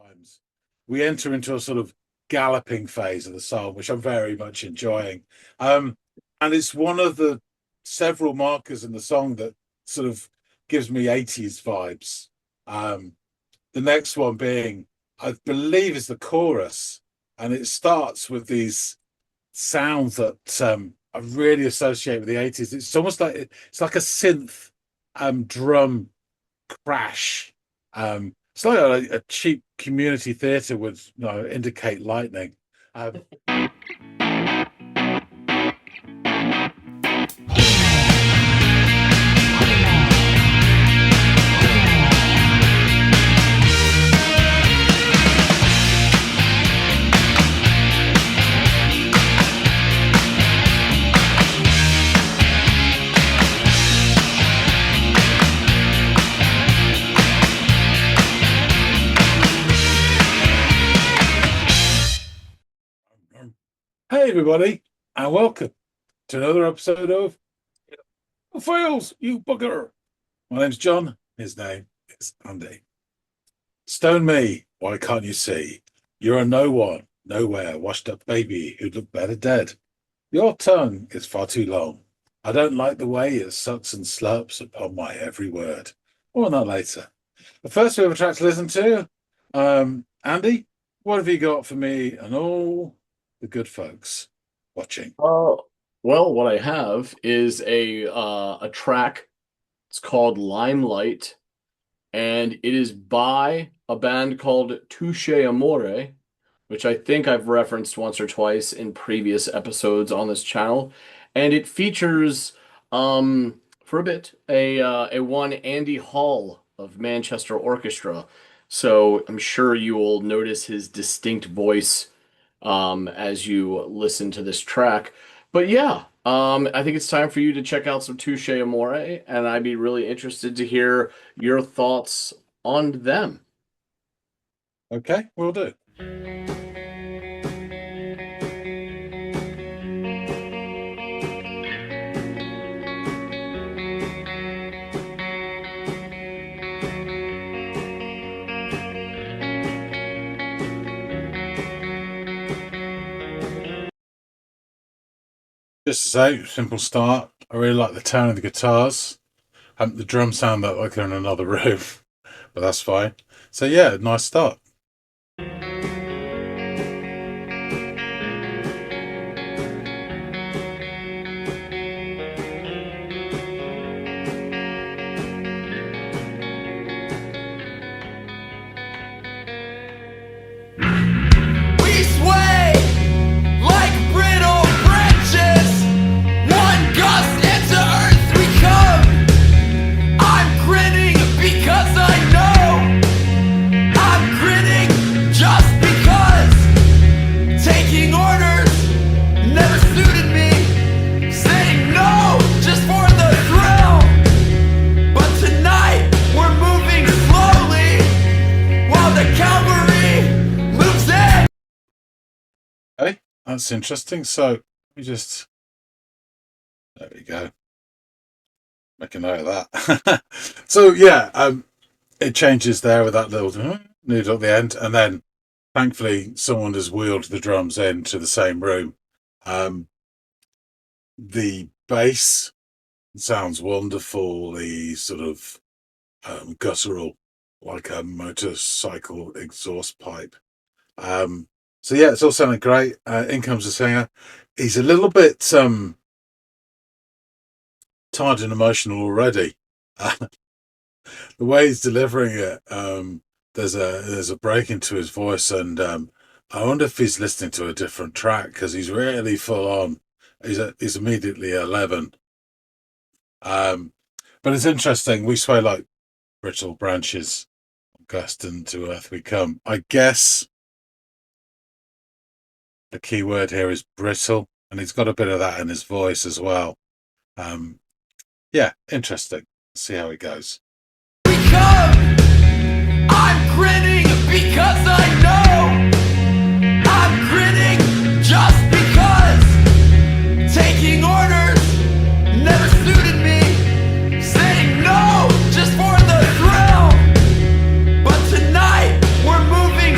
times, we enter into a sort of galloping phase of the song, which I'm very much enjoying. And it's one of the several markers in the song that sort of gives me 80s vibes. The next one being, I believe, is the chorus, and it starts with these sounds that I really associate with the 80s. It's almost like it's like a synth drum crash. It's like a cheap community theatre would indicate lightning. Hey everybody, and welcome to another episode of Audiophiles, you bugger. My name's John, his name is Andy. Stone me, why can't you see? You're a no one, nowhere, washed up baby who'd look better dead. Your tongue is far too long. I don't like the way it sucks and slurps upon my every word. More on that later. But first we have a track to listen to. Andy, what have you got for me and all the good folks watching? Well, what I have is a track. It's called Limelight, and it is by a band called Touché Amoré, which I think I've referenced once or twice in previous episodes on this channel. And it features, for a bit, a one Andy Hall of Manchester Orchestra. So I'm sure you will notice his distinct voice as you listen to this track. But yeah, I think it's time for you to check out some Touché Amoré, and I'd be really interested to hear your thoughts on them. Okay, we'll do. Just to say, simple start. I really like the tone of the guitars. The drums sound like they're in another room, but that's fine. So yeah, nice start. That's interesting. So we just, there we go. Make a note of that. So yeah, it changes there with that little noodle at the end, and then thankfully someone has wheeled the drums into the same room. The bass sounds wonderful. The sort of guttural, like a motorcycle exhaust pipe. So yeah, it's all sounding great. In comes the singer. He's a little bit tired and emotional already. The way he's delivering it, there's a break into his voice, and I wonder if he's listening to a different track, because he's really full on. He's immediately 11. But it's interesting. We sway like brittle branches, gust and to earth we come. I guess the key word here is brittle, and he's got a bit of that in his voice as well. Yeah, interesting. Let's see how it goes. I'm grinning because I know I'm grinning just because taking orders never suited me, saying no just for the thrill. But tonight we're moving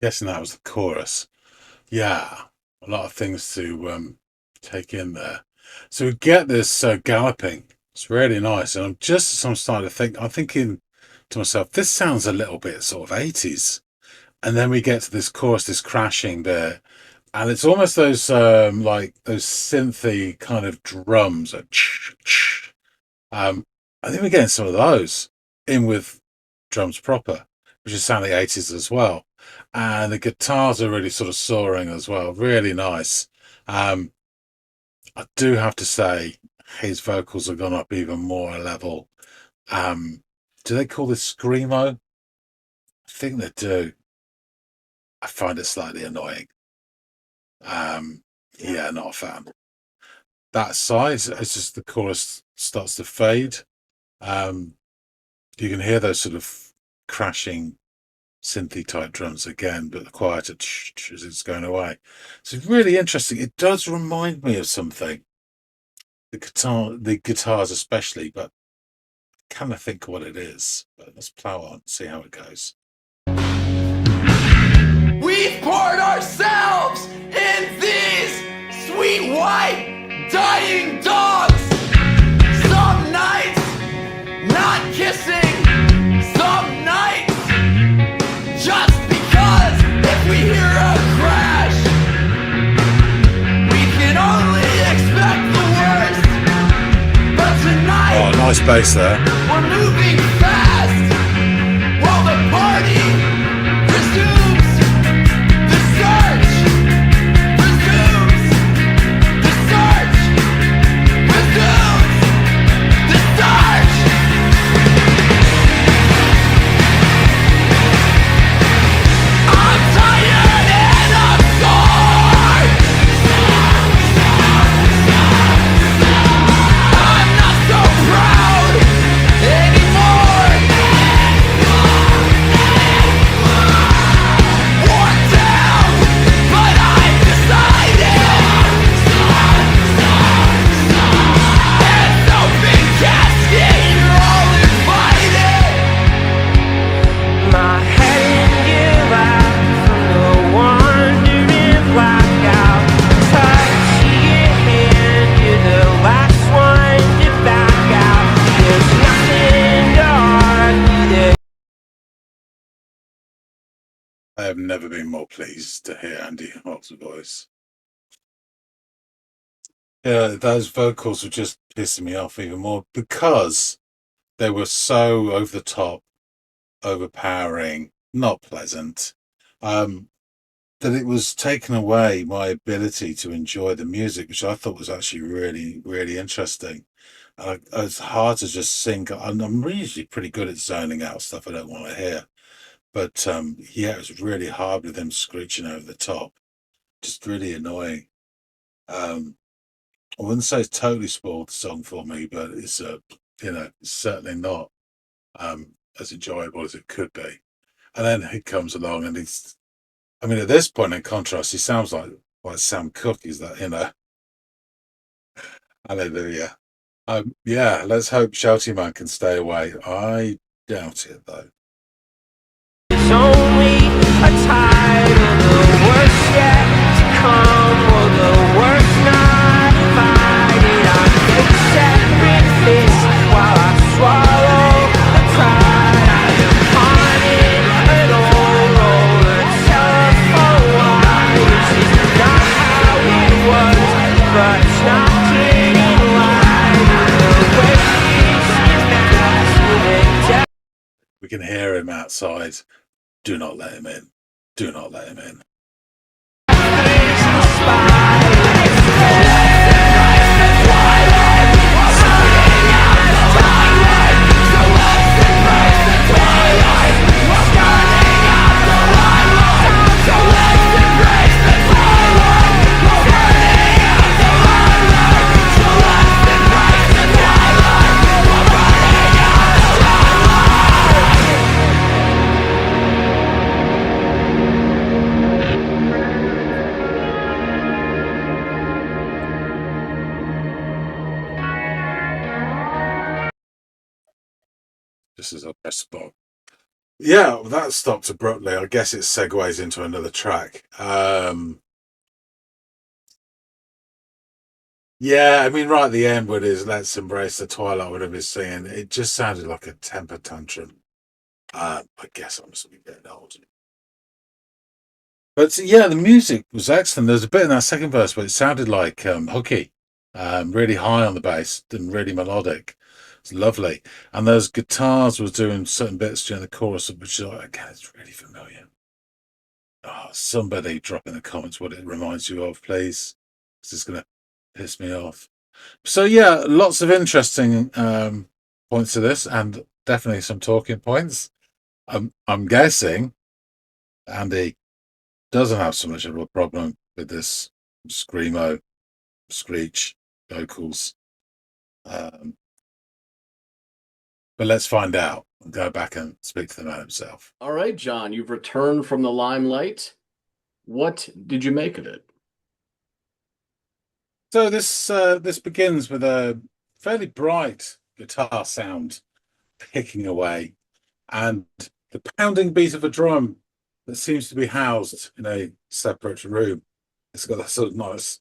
Guessing that was the chorus. Yeah, a lot of things to take in there. So we get this galloping. It's really nice, and I'm starting to think. I'm thinking to myself, this sounds a little bit sort of 80s. And then we get to this chorus, this crashing bit, and it's almost those like those synthy kind of drums. I think we're getting some of those in with drums proper, which is sounding 80s as well. And the guitars are really sort of soaring as well. Really nice. Um, I do have to say his vocals have gone up even more a level. Do they call this screamo? I think they do. I find it slightly annoying. Yeah, not a fan. That side, it's just the chorus starts to fade. You can hear those sort of crashing synthy type drums again, but the quieter as it's going away. So it's really interesting. It does remind me of something. The guitars especially, but I kind of think what it is. But let's plow on, see how it goes. We've poured ourselves in these sweet white dying dogs. Some nights not kissing, some nights just because if we hear a crash, we can only expect the worst. But tonight, Oh, nice bass there. we're moving fast while the party resumes. The search resumes. The search resumes. The search. I'm tired and I'm sore. I'm not so proud anymore. Worn down, but I've decided. It's open casket, you're all invited. My head in you out from the wandering blackout. Touch your hand, you're the last one to back out. There's nothing to argue. I have never been more pleased to hear Andy Hobbs' voice. Yeah, those vocals were just pissing me off even more because they were so over the top, overpowering, not pleasant, that it was taking away my ability to enjoy the music, which I thought was actually really, really interesting. It's hard to just sing. I'm usually pretty good at zoning out stuff I don't want to hear. But yeah, it was really hard with them screeching over the top. Just really annoying. I wouldn't say it's totally spoiled the song for me, but it's it's certainly not as enjoyable as it could be. And then he comes along and at this point in contrast, he sounds like Sam Cooke, is that, hallelujah. Yeah, let's hope Shouty Man can stay away. I doubt it though. It's only a title, the worst yet to come, or the worst not invited. I take separate fists while I swallow the pride. I am haunted an old roller telephone wire. This is not how it was, but it's not getting lighter. The waves is masked with a death. We can hear him outside. Do not let him in. Do not let him in. This is our best spot. Yeah, well, that stopped abruptly. I guess it segues into another track. Yeah, I mean, right at the end with his "Let's Embrace the Twilight," whatever he's singing, it just sounded like a temper tantrum. I guess I'm sort of getting old. But yeah, the music was excellent. There's a bit in that second verse where it sounded like hooky, really high on the bass and really melodic. It's lovely. And those guitars was doing certain bits during the chorus, which again, it's really familiar. Oh, somebody drop in the comments what it reminds you of, please. This is going to piss me off. So yeah, lots of interesting points to this, and definitely some talking points. I'm guessing Andy doesn't have so much of a problem with this screamo, screech vocals. But let's find out and go back and speak to the man himself. All right, John, you've returned from the limelight. What did you make of it? So this begins with a fairly bright guitar sound picking away, and the pounding beat of a drum that seems to be housed in a separate room. It's got that sort of nice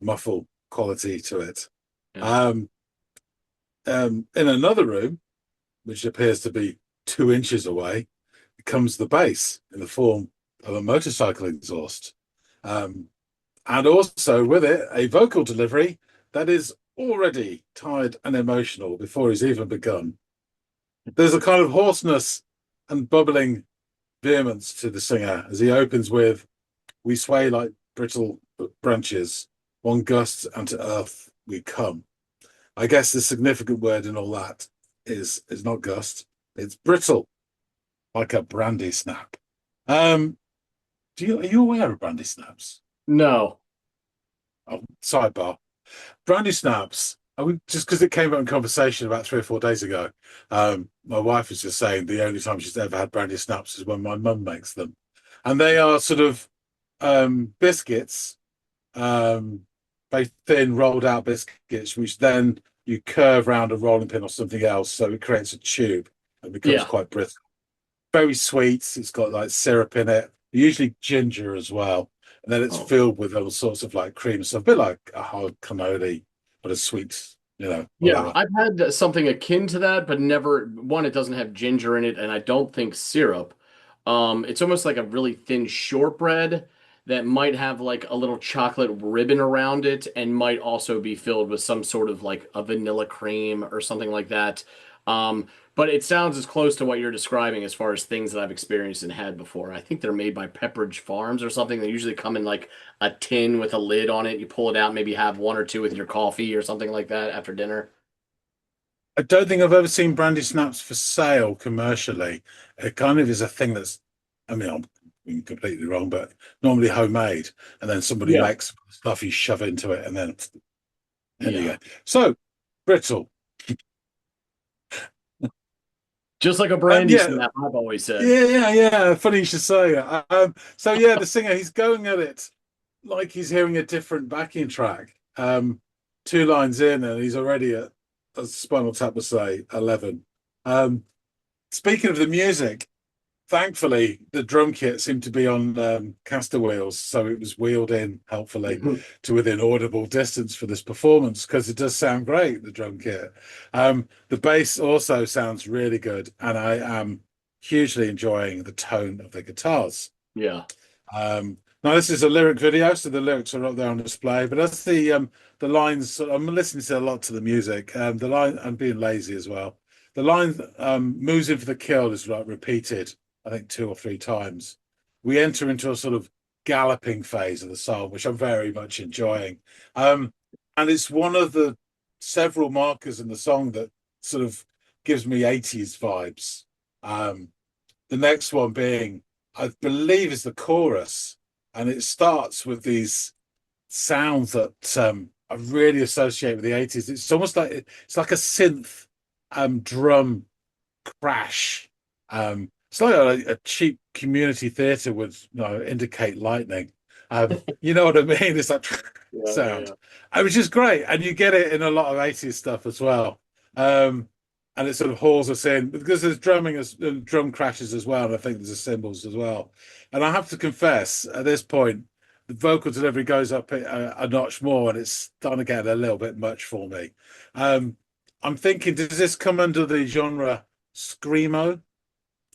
muffled quality to it. Yeah. In another room, which appears to be 2 inches away, comes the bass in the form of a motorcycle exhaust. And also with it, a vocal delivery that is already tired and emotional before he's even begun. There's a kind of hoarseness and bubbling vehemence to the singer as he opens with, "We sway like brittle branches, one gust and to earth we come." I guess the significant word in all that is not gust, it's brittle, like a brandy snap. Um, are you aware of brandy snaps? No. Oh, sidebar. Brandy snaps. Just because it came up in conversation about 3 or 4 days ago. My wife was just saying the only time she's ever had brandy snaps is when my mum makes them, and they are sort of biscuits, um, very thin, rolled out biscuits, which then you curve around a rolling pin or something else, so it creates a tube and becomes Yeah. quite brittle. Very sweet. It's got like syrup in it, usually ginger as well. And then it's Oh. filled with all sorts of like cream stuff, a bit like a hard cannoli, but a sweet, Yeah, whatever. I've had something akin to that, but never one, it doesn't have ginger in it, and I don't think syrup. It's almost like a really thin shortbread that might have like a little chocolate ribbon around it and might also be filled with some sort of like a vanilla cream or something like that. But it sounds as close to what you're describing as far as things that I've experienced and had before. I think they're made by Pepperidge Farms or something. They usually come in like a tin with a lid on it. You pull it out, maybe have one or two with your coffee or something like that after dinner. I don't think I've ever seen brandy snaps for sale commercially. It kind of is a thing that's, I mean, I'm being completely wrong, but normally homemade, and then somebody Yeah. makes stuff you shove into it, and then there you Yeah. go. So brittle, Just like a and brandy yeah, snap, I've always said. yeah. Funny you should say that. So yeah, the singer, he's going at it like he's hearing a different backing track. 2 lines in, and he's already at, as Spinal Tap would say, 11. Um, Speaking of the music, thankfully the drum kit seemed to be on caster wheels, so it was wheeled in helpfully to within audible distance for this performance, because it does sound great, the drum kit. The bass also sounds really good, and I am hugely enjoying the tone of the guitars. Yeah. Now this is a lyric video, so the lyrics are up there on display. But as the lines, I'm listening to a lot to the music. The line, I'm being lazy as well. The line "moves in for the kill" is like repeated, I think 2 or 3 times. We enter into a sort of galloping phase of the song, which I'm very much enjoying. And it's one of the several markers in the song that sort of gives me 80s vibes. The next one being, I believe, is the chorus, and it starts with these sounds that I really associate with the 80s. It's almost like it's like a synth drum crash. It's like a cheap community theatre would, indicate lightning. You know what I mean? It's like Yeah, yeah, sound, which is great, and you get it in a lot of 80s stuff as well. and it sort of hauls us in because there's drumming and drum crashes as well, and I think there's the cymbals as well. And I have to confess, at this point, the vocal delivery goes up a notch more, and it's starting to get a little bit much for me. Um, I'm thinking, does this come under the genre screamo?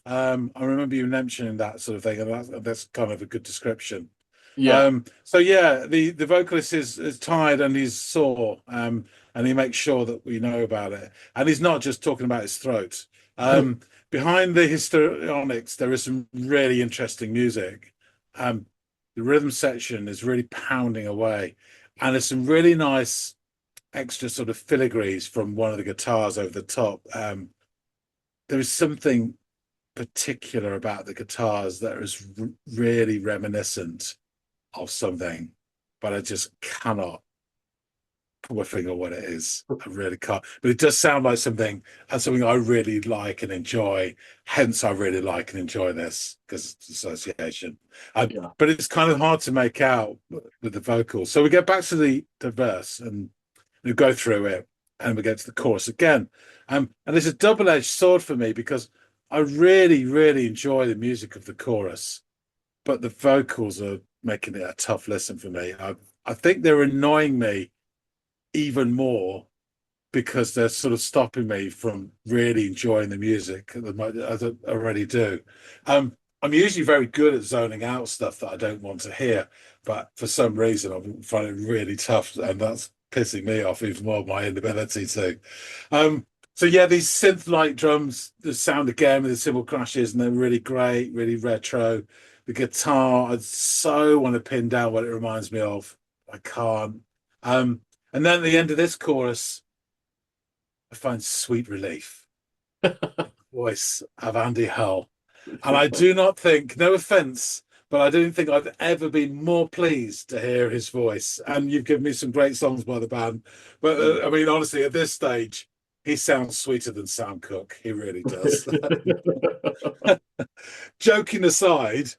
I remember you mentioning that sort of thing, and that's kind of a good description. Yeah. So yeah, the vocalist is tired and he's sore, and he makes sure that we know about it. And he's not just talking about his throat. Behind the histrionics, there is some really interesting music. The rhythm section is really pounding away, and there's some really nice extra sort of filigrees from one of the guitars over the top. There is something particular about the guitars that is really reminiscent of something, but I just cannot put my finger on what it is. I really can't. But it does sound like something and something I really like and enjoy. Hence, I really like and enjoy this because it's association. Yeah. But it's kind of hard to make out with the vocals. So we get back to the verse and we go through it and we get to the chorus again. And it's a double-edged sword for me because I really, really enjoy the music of the chorus, but the vocals are making it a tough listen for me. I think they're annoying me even more because they're sort of stopping me from really enjoying the music as I already do. I'm usually very good at zoning out stuff that I don't want to hear, but for some reason I find it really tough, and that's pissing me off even more, my inability to. So yeah, these synth-like drums, the sound again with the cymbal crashes, and they're really great, really retro. The guitar, I so want to pin down what it reminds me of. I can't. And then at the end of this chorus, I find sweet relief. Voice of Andy Hull. And I do not think, no offense, but I don't think I've ever been more pleased to hear his voice. And you've given me some great songs by the band. But I mean, honestly, at this stage, he sounds sweeter than Sam Cooke. He really does. Joking aside,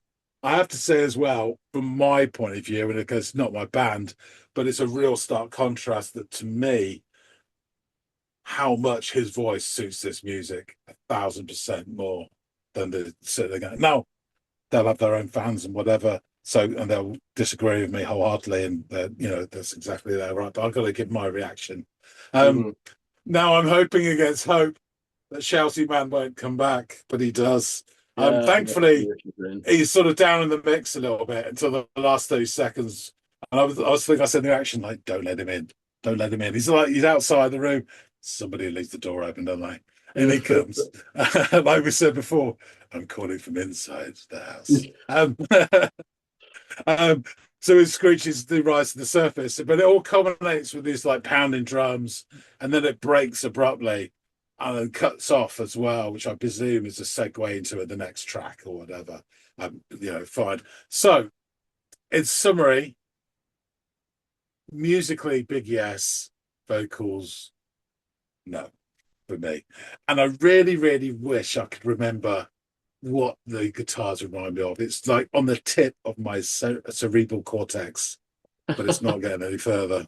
I have to say as well, from my point of view, and it's not my band, but it's a real stark contrast that to me, how much his voice suits this music 1,000% more than the sitting guy. Now, they'll have their own fans and whatever, so and they'll disagree with me wholeheartedly, and that's exactly their right. But I've got to give my reaction. Now I'm hoping against hope that Chelsea Man won't come back, but he does. Thankfully, he's sort of down in the mix a little bit until the last 30 seconds. And I was thinking, I said in the action, like, don't let him in. Don't let him in. He's outside the room. Somebody leaves the door open, don't they? And he comes. Like we said before, I'm calling from inside the house. So it screeches the rise to the surface, but it all culminates with these like pounding drums, and then it breaks abruptly and then cuts off as well, which I presume is a segue into the next track or whatever. Fine. So, in summary, musically, big yes, vocals, no, for me. And I really, really wish I could remember what the guitars remind me of. It's like on the tip of my cerebral cortex, but it's not getting any further.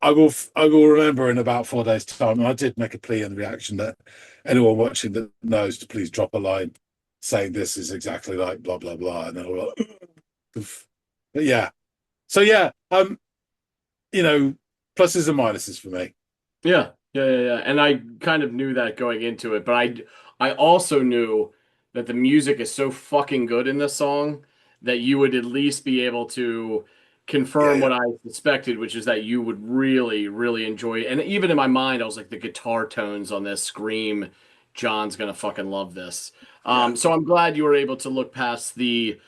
I will remember in about 4 days' time. And I did make a plea in the reaction that anyone watching that knows to please drop a line saying this is exactly like blah blah blah, and then all like, but yeah. So yeah, pluses and minuses for me. Yeah. And I kind of knew that going into it, but I also knew that the music is so fucking good in this song that you would at least be able to confirm what I suspected, which is that you would really, really enjoy it. And even in my mind, I was like, the guitar tones on this scream, John's gonna fucking love this. So I'm glad you were able to look past the,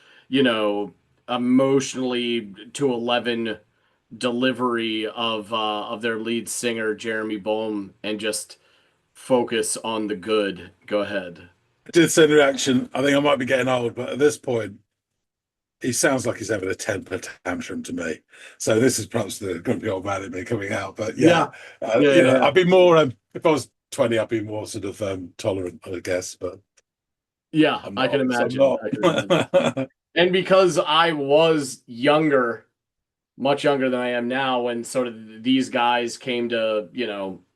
emotionally to 11 delivery of their lead singer Jeremy Boehm and just focus on the good. Go ahead. I did say in the reaction, I think I might be getting old, but at this point, he sounds like he's having a temper tantrum to me. So this is perhaps the grumpy old man in me coming out. But I'd be more, if I was 20, I'd be more sort of tolerant, I guess. But yeah, I can imagine. And because I was younger, much younger than I am now, when sort of these guys came to,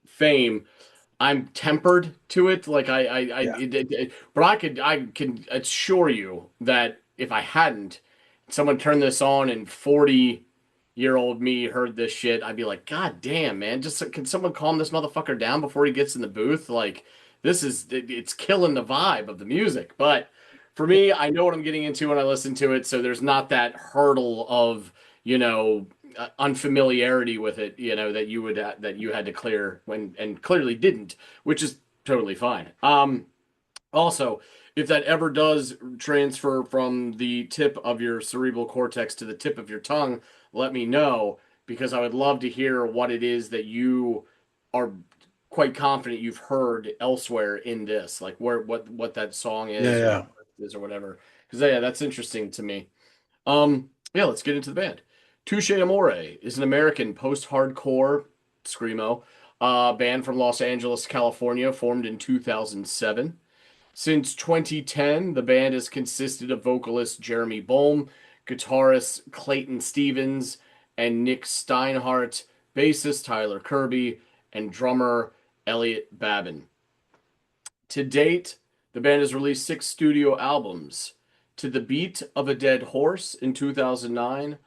fame, I'm tempered to it. Like Yeah. but I can assure you that if I hadn't, someone turned this on and 40-year-old me heard this shit, I'd be like, God damn, man, just can someone calm this motherfucker down before he gets in the booth? Like, it's killing the vibe of the music. But for me, I know what I'm getting into when I listen to it, so there's not that hurdle of, you know, unfamiliarity with it, you know, that you had to clear when and clearly didn't, which is totally fine. Also, if that ever does transfer from the tip of your cerebral cortex to the tip of your tongue, let me know because I would love to hear what it is that you are quite confident you've heard elsewhere in this, like where what that song Yeah, is or yeah. what it is or whatever. Because yeah, that's interesting to me. Yeah, let's get into the band. Touché Amoré is an American post-hardcore screamo band from Los Angeles, California, formed in 2007. Since 2010, the band has consisted of vocalist Jeremy Bolm, guitarist Clayton Stevens, and Nick Steinhardt, bassist Tyler Kirby, and drummer Elliot Babin. To date, the band has released 6 studio albums: To the Beat of a Dead Horse in 2009,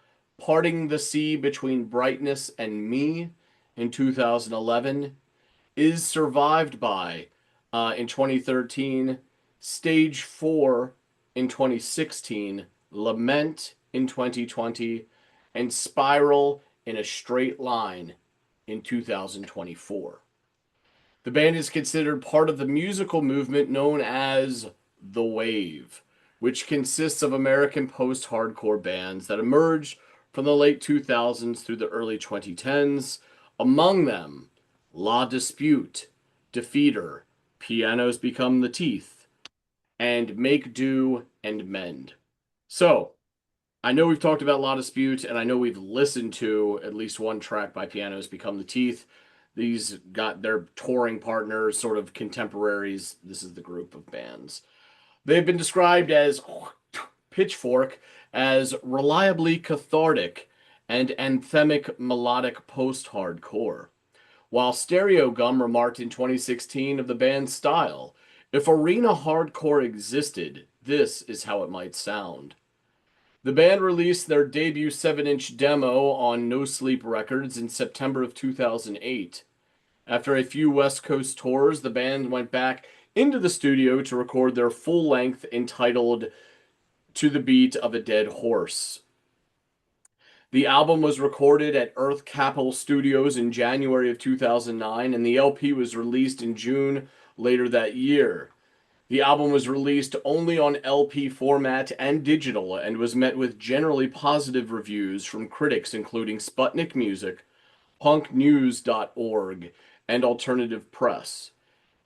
Parting the Sea Between Brightness and Me in 2011, Is Survived By in 2013, Stage 4 in 2016, Lament in 2020, and Spiral in a Straight Line in 2024. The band is considered part of the musical movement known as the Wave, which consists of American post hardcore bands that emerged from the late 2000s through the early 2010s. Among them, La Dispute, Defeater, Pianos Become the Teeth, and Make Do and Mend. So, I know we've talked about La Dispute, and I know we've listened to at least one track by Pianos Become the Teeth. These got their touring partners, sort of contemporaries. This is the group of bands. They've been described as Pitchfork as reliably cathartic and anthemic melodic post-hardcore, while Stereo Gum remarked in 2016 of the band's style, "If arena hardcore existed, this is how it might sound." The band released their debut 7-inch demo on No Sleep Records in September of 2008. After a few West Coast tours, the band went back into the studio to record their full length entitled To the Beat of a Dead Horse. The album was recorded at Earth Capitol Studios in January of 2009, and the LP was released in June later that year. The album was released only on LP format and digital and was met with generally positive reviews from critics including Sputnik Music, punknews.org, and Alternative Press.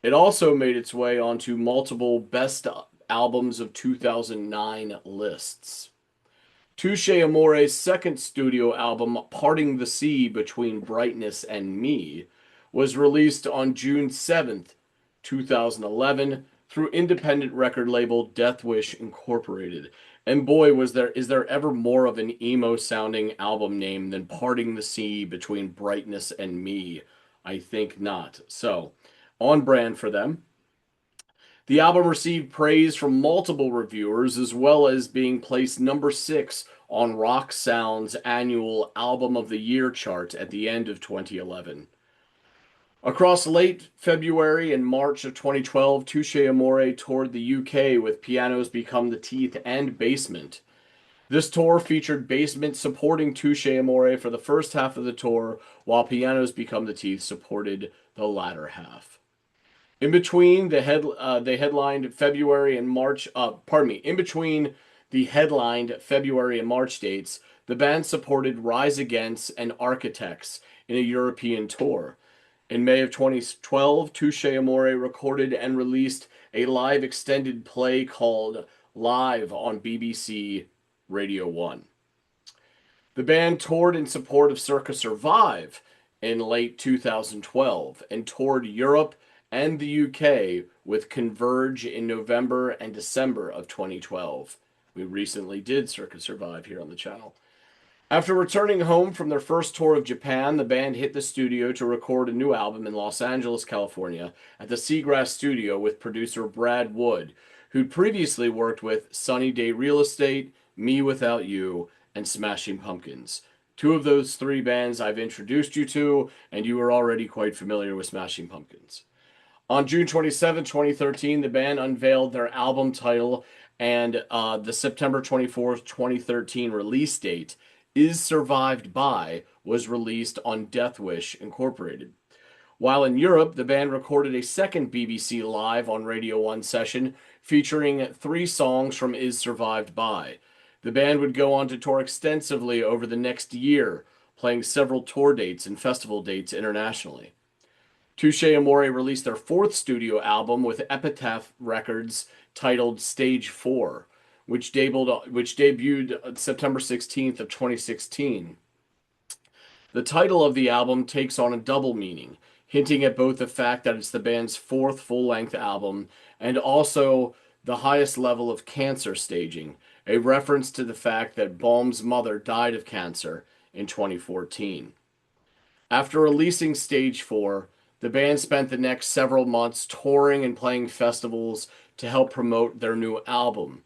It also made its way onto multiple best albums of 2009 lists. Touché Amoré's second studio album, Parting the Sea Between Brightness and Me, was released on June 7th, 2011 through independent record label Death Wish Incorporated. And boy, is there ever more of an emo sounding album name than Parting the Sea Between Brightness and Me? I think not. So, on brand for them. The album received praise from multiple reviewers, as well as being placed number 6 on Rock Sound's annual Album of the Year chart at the end of 2011. Across late February and March of 2012, Touché Amoré toured the UK with Pianos Become the Teeth and Basement. This tour featured Basement supporting Touché Amoré for the first half of the tour, while Pianos Become the Teeth supported the latter half. In between they headlined February and March. In between the headlined February and March dates, the band supported Rise Against and Architects in a European tour. In May of 2012, Touché Amoré recorded and released a live extended play called Live on BBC Radio 1. The band toured in support of Circa Survive in late 2012 and toured Europe and the UK with Converge in November and December of 2012. We recently did Circa Survive here on the channel. After returning home from their first tour of Japan, the band hit the studio to record a new album in Los Angeles, California, at the Seagrass Studio with producer Brad Wood, who'd previously worked with Sunny Day Real Estate, Me Without You, and Smashing Pumpkins. Two of those three bands I've introduced you to, and you are already quite familiar with Smashing Pumpkins. On June 27, 2013, the band unveiled their album title, and the September 24th, 2013 release date, Is Survived By, was released on Death Wish Incorporated. While in Europe, the band recorded a second BBC Live on Radio 1 session featuring 3 songs from Is Survived By. The band would go on to tour extensively over the next year, playing several tour dates and festival dates internationally. Touché Amoré released their 4th studio album with Epitaph Records titled Stage 4, which debuted September 16th of 2016. The title of the album takes on a double meaning, hinting at both the fact that it's the band's 4th full-length album and also the highest level of cancer staging, a reference to the fact that Baum's mother died of cancer in 2014. After releasing Stage 4, the band spent the next several months touring and playing festivals to help promote their new album,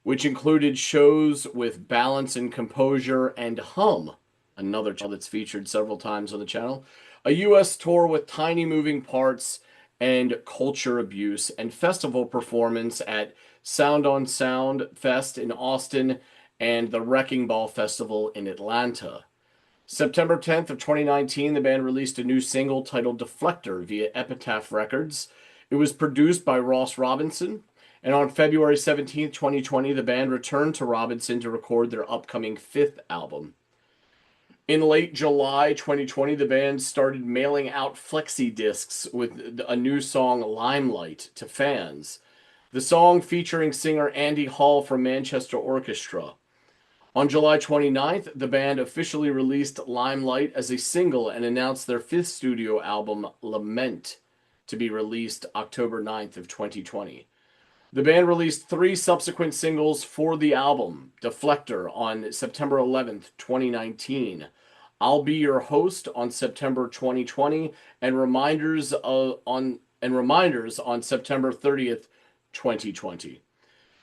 which included shows with Balance and Composure and Hum, another channel that's featured several times on the channel, a U.S. tour with Tiny Moving Parts and Culture Abuse, and festival performance at Sound on Sound Fest in Austin and the Wrecking Ball Festival in Atlanta. September 10th of 2019, the band released a new single titled Deflector via Epitaph Records. It was produced by Ross Robinson, and on February 17th, 2020, the band returned to Robinson to record their upcoming 5th album. In late July 2020, the band started mailing out flexi discs with a new song, Limelight, to fans. The song featuring singer Andy Hall from Manchester Orchestra. On July 29th, the band officially released Limelight as a single and announced their 5th studio album, Lament, to be released October 9th of 2020. The band released 3 subsequent singles for the album: Deflector on September 11th, 2019, I'll Be Your Host on September 2020, and Reminders on September 30th, 2020.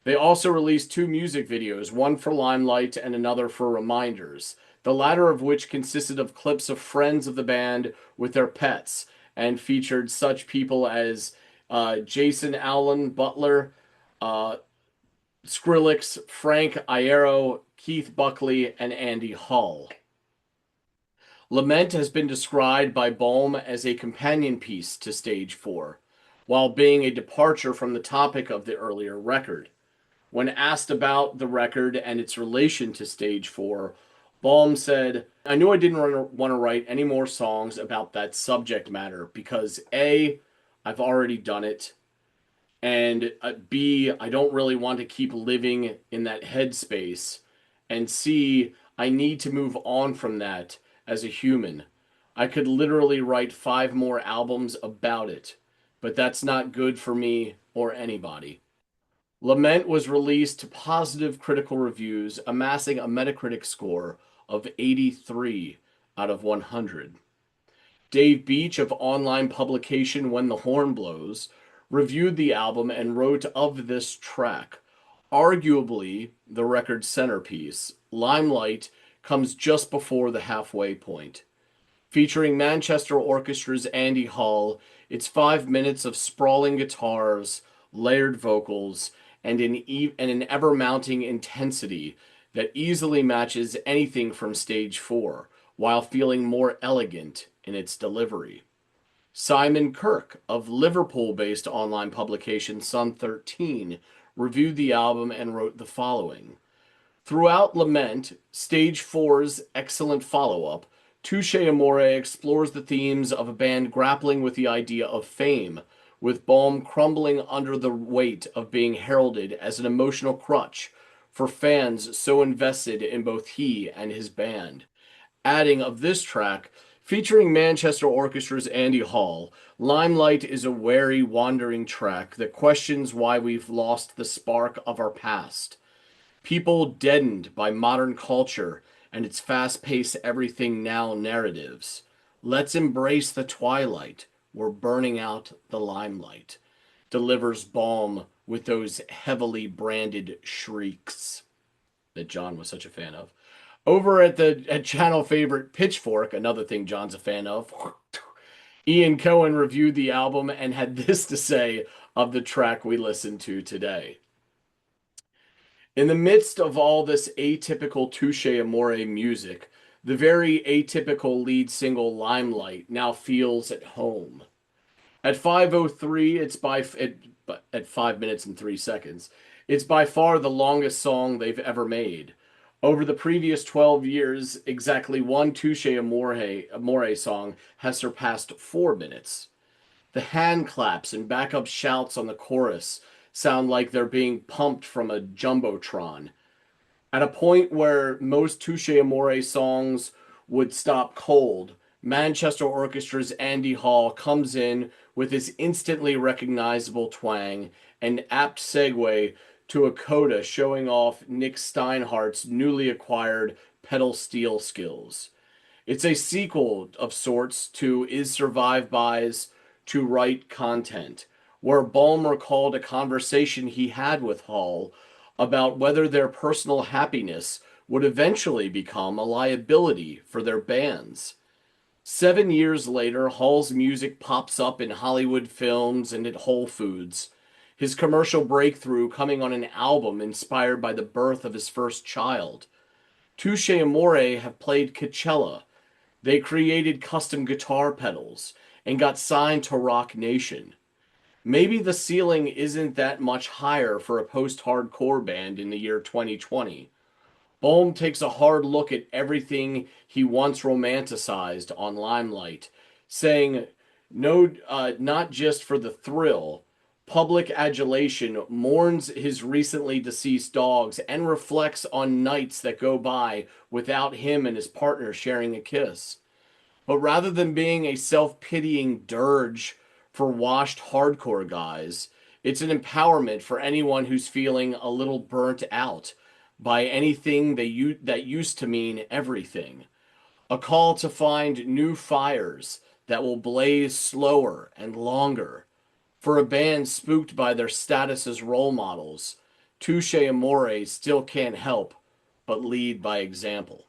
They also released 2 music videos, one for Limelight and another for Reminders, the latter of which consisted of clips of friends of the band with their pets and featured such people as Jason Allen Butler, Skrillex, Frank Iero, Keith Buckley, and Andy Hall. Lament has been described by Baum as a companion piece to Stage 4, while being a departure from the topic of the earlier record. When asked about the record and its relation to Stage 4, Baum said, I knew I didn't want to write any more songs about that subject matter because A, I've already done it, and B, I don't really want to keep living in that headspace, and C, I need to move on from that as a human. I could literally write 5 more albums about it, but that's not good for me or anybody. Lament was released to positive critical reviews, amassing a Metacritic score of 83 out of 100. Dave Beach of online publication When the Horn Blows reviewed the album and wrote of this track, arguably the record's centerpiece, Limelight comes just before the halfway point. Featuring Manchester Orchestra's Andy Hall, it's 5 minutes of sprawling guitars, layered vocals, and an ever-mounting intensity that easily matches anything from Stage 4, while feeling more elegant in its delivery. Simon Kirk of Liverpool-based online publication Sun 13 reviewed the album and wrote the following. Throughout Lament, Stage 4's excellent follow-up, Touché Amoré explores the themes of a band grappling with the idea of fame, with Baum crumbling under the weight of being heralded as an emotional crutch for fans so invested in both he and his band. Adding of this track, featuring Manchester Orchestra's Andy Hall, Limelight is a wary, wandering track that questions why we've lost the spark of our past. People deadened by modern culture and its fast-paced everything now narratives. Let's embrace the twilight. We're burning out the limelight. Delivers balm with those heavily branded shrieks that John was such a fan of. Over at channel favorite Pitchfork, another thing John's a fan of, Ian Cohen reviewed the album and had this to say of the track we listened to today. In the midst of all this atypical Touché Amoré music, the very atypical lead single Limelight now feels at home. At 5:03, at 5 minutes and 3 seconds, it's by far the longest song they've ever made. Over the previous 12 years, exactly one Touché Amoré song has surpassed 4 minutes. The hand claps and backup shouts on the chorus sound like they're being pumped from a jumbotron. At a point where most Touché Amoré songs would stop cold, Manchester Orchestra's Andy Hall comes in with his instantly recognizable twang and apt segue to a coda showing off Nick Steinhardt's newly acquired pedal steel skills. It's a sequel of sorts to Is Survived By's To Write Content, where Balm recalled a conversation he had with Hall about whether their personal happiness would eventually become a liability for their bands. 7 years later, Hall's music pops up in Hollywood films and at Whole Foods, his commercial breakthrough coming on an album inspired by the birth of his first child. Touché Amoré have played Coachella. They created custom guitar pedals and got signed to Rock Nation. Maybe the ceiling isn't that much higher for a post-hardcore band in the year 2020. Bohm takes a hard look at everything he once romanticized on Limelight, saying, no, not just for the thrill. Public adulation mourns his recently deceased dogs and reflects on nights that go by without him and his partner sharing a kiss. But rather than being a self-pitying dirge for washed hardcore guys, it's an empowerment for anyone who's feeling a little burnt out by anything that used to mean everything. A call to find new fires that will blaze slower and longer. For a band spooked by their status as role models, Touché Amoré still can't help but lead by example.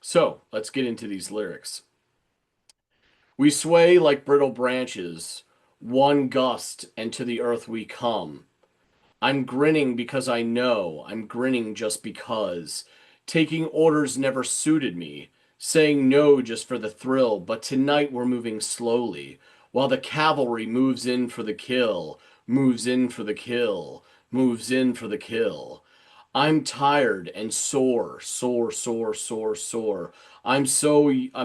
So, let's get into these lyrics. We sway like brittle branches, one gust, and to the earth we come. I'm grinning because I know, I'm grinning just because. Taking orders never suited me, saying no just for the thrill, but tonight we're moving slowly, while the cavalry moves in for the kill, moves in for the kill, moves in for the kill. I'm tired and sore, sore, sore, sore, sore. I'm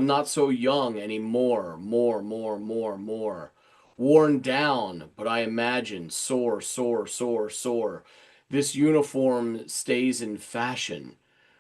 not so young anymore, more. Worn down, but I imagine sore, sore, sore, sore. This uniform stays in fashion.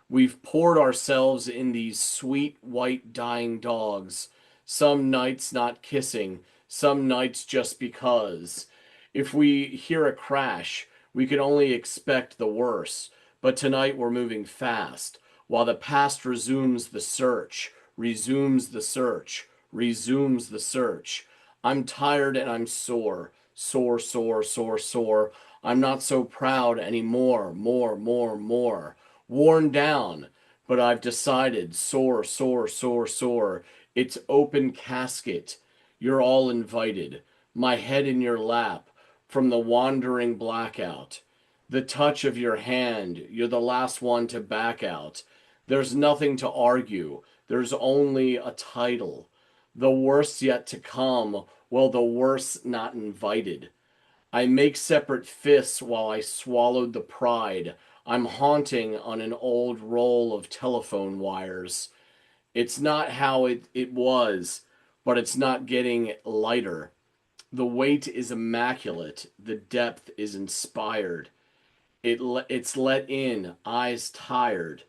We've poured ourselves in these sweet white dying dogs. Some nights not kissing, some nights just because. If we hear a crash, we can only expect the worst. But tonight we're moving fast, while the past resumes the search, resumes the search, resumes the search. I'm tired and I'm sore, sore, sore, sore, sore. I'm not so proud anymore, more. Worn down, but I've decided, sore, sore, sore, sore. It's open casket. You're all invited. My head in your lap, from the wandering blackout. The touch of your hand, you're the last one to back out. There's nothing to argue. There's only a title. The worst yet to come, well, the worst not invited. I make separate fists while I swallowed the pride. I'm haunting on an old roll of telephone wires. It's not how it was, but it's not getting lighter. The weight is immaculate. The depth is inspired. It's let in, eyes tired.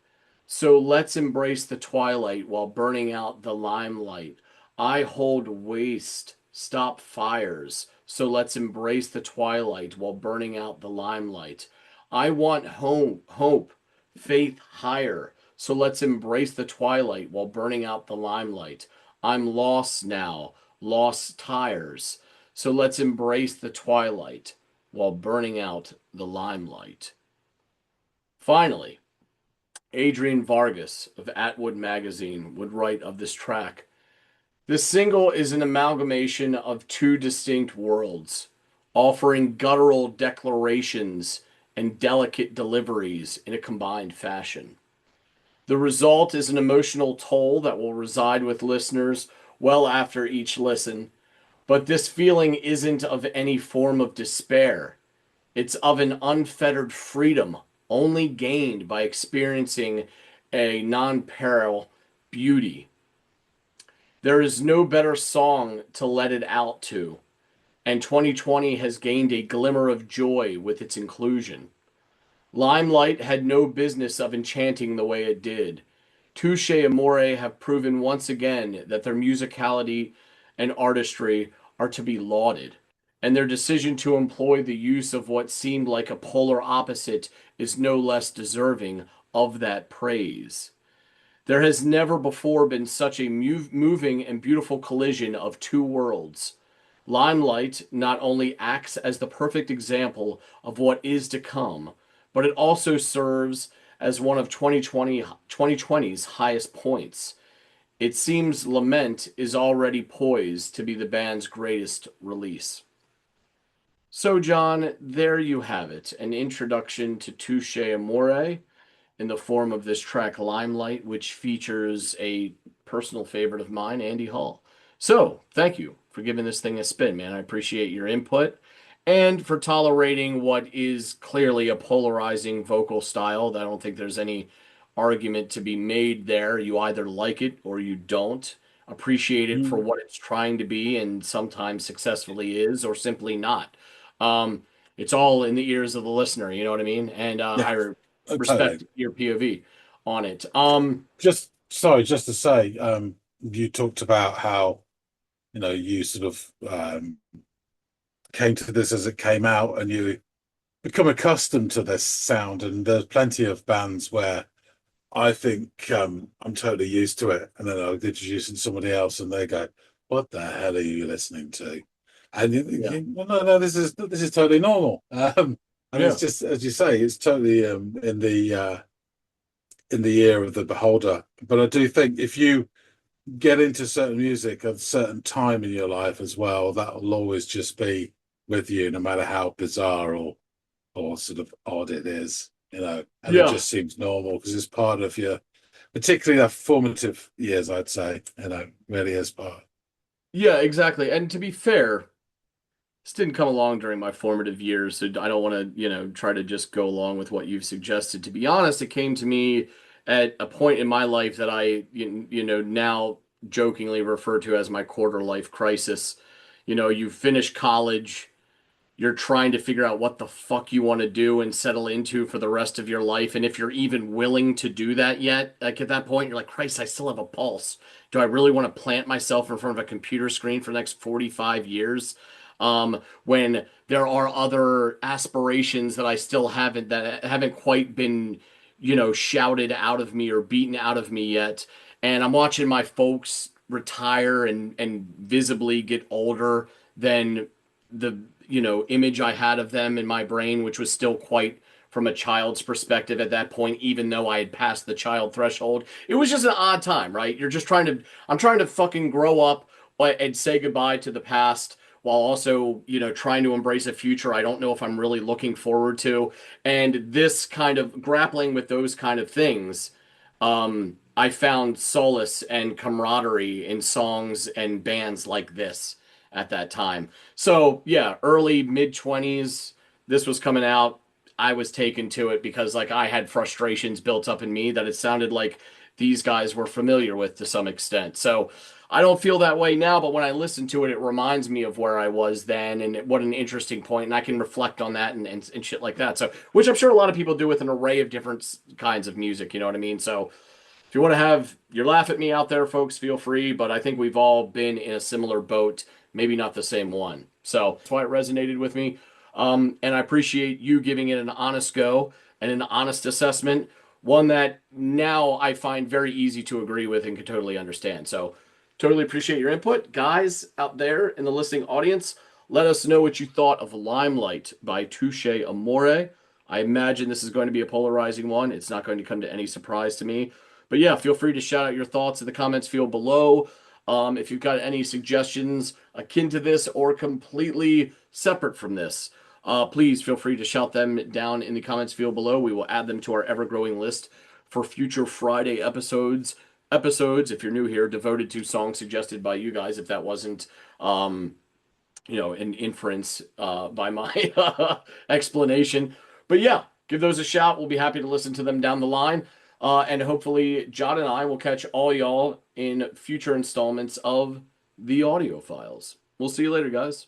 So let's embrace the twilight while burning out the limelight. I hold waste, stop fires. So let's embrace the twilight while burning out the limelight. I want hope, faith higher. so let's embrace the twilight while burning out the limelight. I'm lost now, lost tires, so let's embrace the twilight while burning out the limelight. Finally, Adrian Vargas of Atwood Magazine would write of this track: this single is an amalgamation of two distinct worlds, offering guttural declarations and delicate deliveries in a combined fashion. The result is an emotional toll that will reside with listeners well after each listen, but this feeling isn't of any form of despair. It's of an unfettered freedom only gained by experiencing a non-parallel beauty. There is no better song to let it out to, and 2020 has gained a glimmer of joy with its inclusion. Limelight had no business of enchanting the way it did. Touché Amoré have proven once again that their musicality and artistry are to be lauded, and their decision to employ the use of what seemed like a polar opposite is no less deserving of that praise. There has never before been such a moving and beautiful collision of two worlds. Limelight not only acts as the perfect example of what is to come, but it also serves as one of 2020's highest points. It seems Lament is already poised to be the band's greatest release. So, John, there you have it, an introduction to Touché Amoré in the form of this track Limelight, which features a personal favorite of mine, Andy Hall. So, thank you for giving this thing a spin, man. I appreciate your input and for tolerating what is clearly a polarizing vocal style. I don't think there's any argument to be made there. You either like it or you don't. Appreciate it for what it's trying to be and sometimes successfully is, or simply not. Um, it's all in the ears of the listener, you know what I mean? And Yeah, I totally. respect your POV on it. Just to say, you talked about how, you sort of came to this as it came out and you become accustomed to this sound. And there's plenty of bands where I think I'm totally used to it. And then I'll introduce somebody else and they go, what the hell are you listening to? And you're Yeah. thinking, well, no, this is totally normal. And Yeah. it's just, as you say, it's totally in the ear of the beholder. But I do think if you get into certain music at a certain time in your life as well, that will always just be with you, no matter how bizarre or sort of odd it is, and it Yeah. just seems normal because it's part of your, particularly the formative years, I'd say, really is part. Yeah, exactly. And to be fair, this didn't come along during my formative years, so I don't want to, try to just go along with what you've suggested. To be honest, it came to me at a point in my life that now jokingly refer to as my quarter life crisis. You finish college, you're trying to figure out what the fuck you want to do and settle into for the rest of your life. And if you're even willing to do that yet, like at that point, you're like, Christ, I still have a pulse. Do I really want to plant myself in front of a computer screen for the next 45 years? When there are other aspirations that I still haven't quite been, shouted out of me or beaten out of me yet. And I'm watching my folks retire and visibly get older than the image I had of them in my brain, which was still quite from a child's perspective at that point, even though I had passed the child threshold. It was just an odd time, right? I'm trying to fucking grow up and say goodbye to the past while also, trying to embrace a future I don't know if I'm really looking forward to. And this kind of grappling with those kind of things, I found solace and camaraderie in songs and bands like this at that time. So yeah, early mid 20s, this was coming out. I was taken to it because like I had frustrations built up in me that it sounded like these guys were familiar with to some extent. So I don't feel that way now, but when I listen to it, it reminds me of where I was then and what an interesting point, and I can reflect on that and shit like that. So, which I'm sure a lot of people do with an array of different kinds of music, you know what I mean? So if you want to have your laugh at me out there, folks, feel free. But I think we've all been in a similar boat, maybe not the same one. So that's why it resonated with me. And I appreciate you giving it an honest go and an honest assessment one that now I find very easy to agree with and can totally understand. So totally appreciate your input. Guys out there in the listening audience, let us know what you thought of Limelight by Touché Amoré. I imagine this is going to be a polarizing one. It's not going to come to any surprise to me. But yeah, feel free to shout out your thoughts in the comments field below. If you've got any suggestions akin to this or completely separate from this, please feel free to shout them down in the comments field below. We will add them to our ever-growing list for future Friday episodes. If you're new here, devoted to songs suggested by you guys. If that wasn't, an inference by my explanation. But yeah, give those a shout. We'll be happy to listen to them down the line. And hopefully, John and I will catch all y'all in future installments of the Audiophiles. We'll see you later, guys.